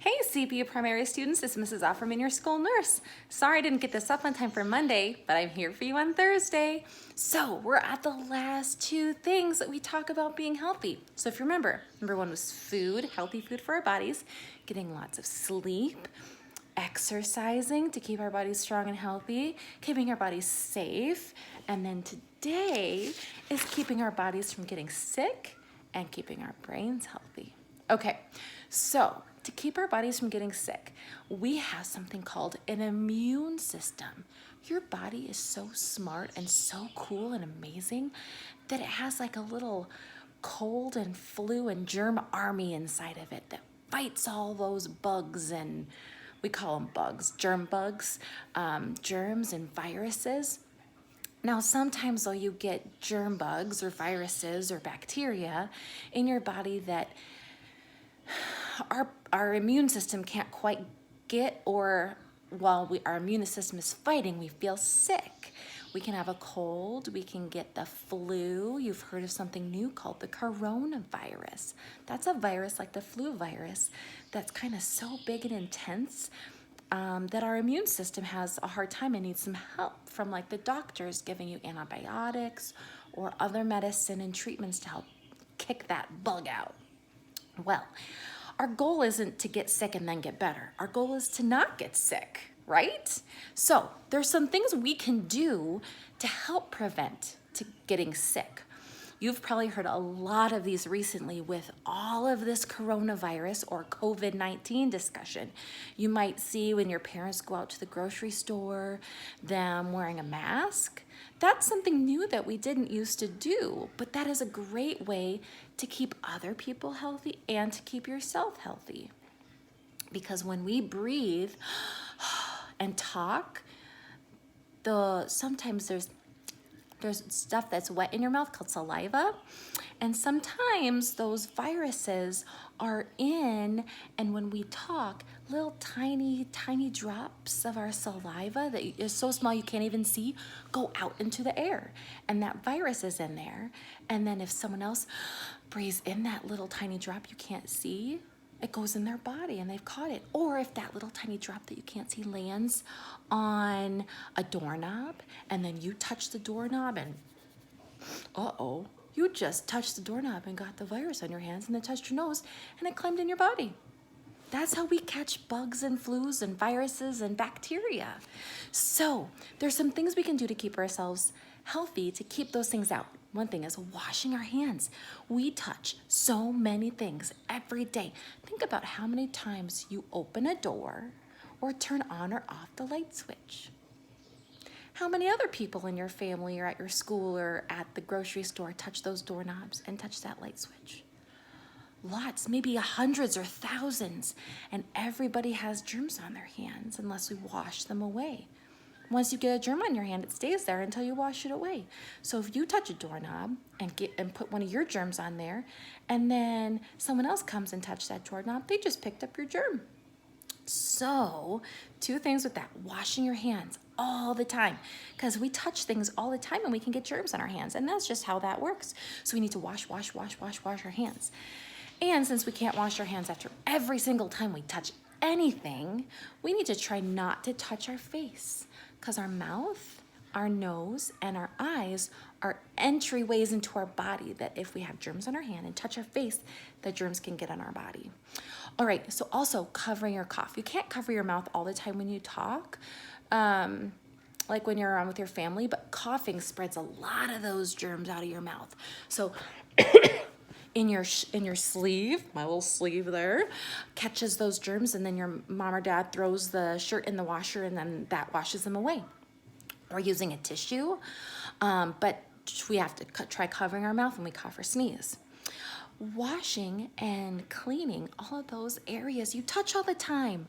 Hey CPU primary students, this is Mrs. Offerman, your school nurse. Sorry I didn't get this up on time for Monday, but I'm here for you on Thursday. So we're at the last two things that we talk about being healthy. So if you remember, number one was food, healthy food for our bodies, getting lots of sleep, exercising to keep our bodies strong and healthy, keeping our bodies safe, and then today is keeping our bodies from getting sick and keeping our brains healthy. Okay, so to keep our bodies from getting sick, we have something called an immune system. Your body is so smart and so cool and amazing that it has like a little cold and flu and germ army inside of it that fights all those bugs, and we call them bugs, germ bugs, germs and viruses. Now, sometimes though you get germ bugs or viruses or bacteria in your body that our immune system can't quite get, or while our immune system is fighting, we feel sick. We can have a cold, we can get the flu. You've heard of something new called the coronavirus. That's a virus like the flu virus that's kind of so big and intense that our immune system has a hard time and needs some help from like the doctors giving you antibiotics or other medicine and treatments to help kick that bug out. Well, our goal isn't to get sick and then get better. Our goal is to not get sick, right? So there's some things we can do to help prevent to getting sick. You've probably heard a lot of these recently with all of this coronavirus or COVID-19 discussion. You might see when your parents go out to the grocery store, them wearing a mask. That's something new that we didn't used to do, but that is a great way to keep other people healthy and to keep yourself healthy. Because when we breathe and talk, sometimes there's stuff that's wet in your mouth called saliva, and sometimes those viruses are in, and when we talk, little tiny drops of our saliva that is so small you can't even see go out into the air, and that virus is in there. And then if someone else breathes in that little tiny drop you can't see, it goes in their body and they've caught it. Or if that little tiny drop that you can't see lands on a doorknob and then you touch the doorknob and you just touched the doorknob and got the virus on your hands, and then touched your nose and it climbed in your body. That's how we catch bugs and flus and viruses and bacteria. So there's some things we can do to keep ourselves healthy, to keep those things out. One thing is washing our hands. We touch so many things every day. Think about how many times you open a door or turn on or off the light switch. How many other people in your family or at your school or at the grocery store touch those doorknobs and touch that light switch? Lots, maybe hundreds or thousands, and everybody has germs on their hands unless we wash them away. Once you get a germ on your hand, it stays there until you wash it away. So if you touch a doorknob and put one of your germs on there, and then someone else comes and touched that doorknob, they just picked up your germ. So, two things with that: washing your hands all the time, because we touch things all the time and we can get germs on our hands, and that's just how that works. So we need to wash our hands. And since we can't wash our hands after every single time we touch anything, we need to try not to touch our face, because our mouth, our nose, and our eyes are entryways into our body that if we have germs on our hand and touch our face, the germs can get on our body. All right, so also covering your cough. You can't cover your mouth all the time when you talk, like when you're around with your family, but coughing spreads a lot of those germs out of your mouth. So in your sleeve, my little sleeve there, catches those germs, and then your mom or dad throws the shirt in the washer, and then that washes them away. Or using a tissue, but we have to try covering our mouth when we cough or sneeze. Washing and cleaning all of those areas you touch all the time.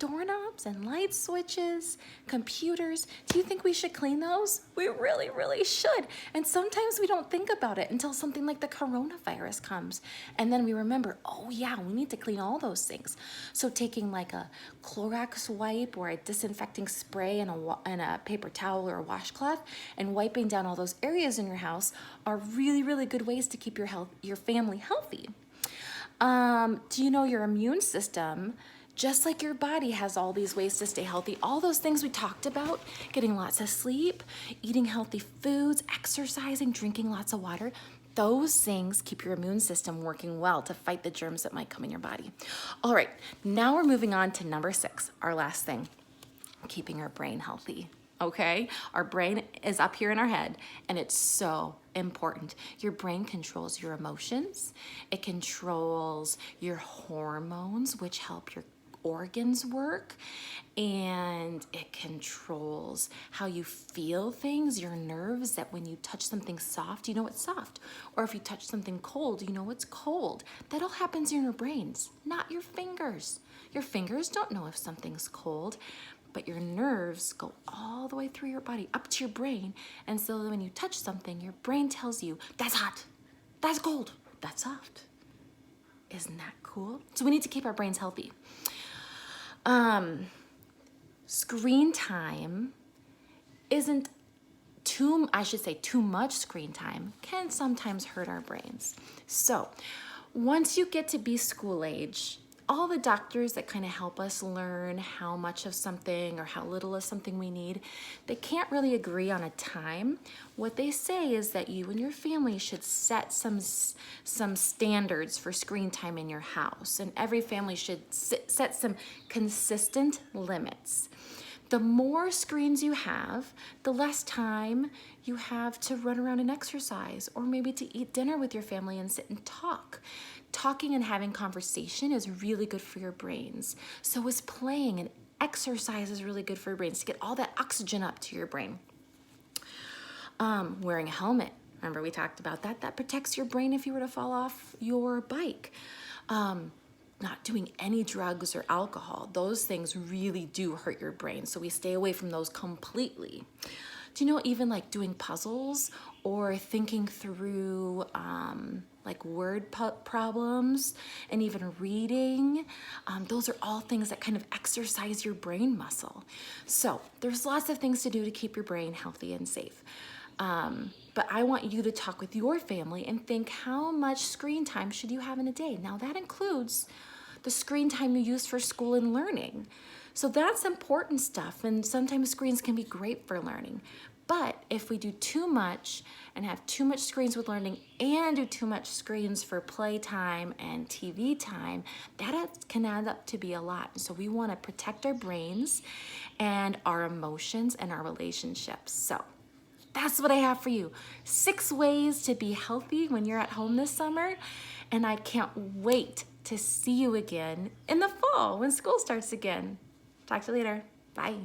Doorknobs and light switches, computers. Do you think we should clean those? We really, really should. And sometimes we don't think about it until something like the coronavirus comes. And then we remember, oh yeah, we need to clean all those things. So taking like a Clorox wipe or a disinfecting spray and a paper towel or a washcloth and wiping down all those areas in your house are really, really good ways to keep your family healthy. Do you know your immune system Just like your body has all these ways to stay healthy, all those things we talked about, getting lots of sleep, eating healthy foods, exercising, drinking lots of water, those things keep your immune system working well to fight the germs that might come in your body. All right, now we're moving on to number 6, our last thing, keeping our brain healthy. Okay, our brain is up here in our head, and it's so important. Your brain controls your emotions. It controls your hormones, which help your organs work, and it controls how you feel things, your nerves, that when you touch something soft, you know it's soft. Or if you touch something cold, you know it's cold. That all happens in your brains, not your fingers. Your fingers don't know if something's cold, but your nerves go all the way through your body up to your brain. And so when you touch something, your brain tells you, that's hot, that's cold, that's soft. Isn't that cool? So we need to keep our brains healthy. Screen time isn't too much screen time can sometimes hurt our brains. So once you get to be school age, all the doctors that kind of help us learn how much of something or how little of something we need, they can't really agree on a time. What they say is that you and your family should set some standards for screen time in your house, and every family should set some consistent limits. The more screens you have, the less time you have to run around and exercise, or maybe to eat dinner with your family and sit and talk. Talking and having conversation is really good for your brains. So is playing, and exercise is really good for your brains to get all that oxygen up to your brain. Wearing a helmet, remember we talked about that? That protects your brain if you were to fall off your bike. Not doing any drugs or alcohol. Those things really do hurt your brain, so we stay away from those completely. Do you know, even like doing puzzles or thinking through like word problems, and even reading, those are all things that kind of exercise your brain muscle. So there's lots of things to do to keep your brain healthy and safe. But I want you to talk with your family and think, how much screen time should you have in a day? Now that includes the screen time you use for school and learning. So that's important stuff, and sometimes screens can be great for learning. But if we do too much and have too much screens with learning and do too much screens for playtime and TV time, that can add up to be a lot. So we want to protect our brains and our emotions and our relationships. So that's what I have for you. 6 ways to be healthy when you're at home this summer. And I can't wait to see you again in the fall when school starts again. Talk to you later. Bye.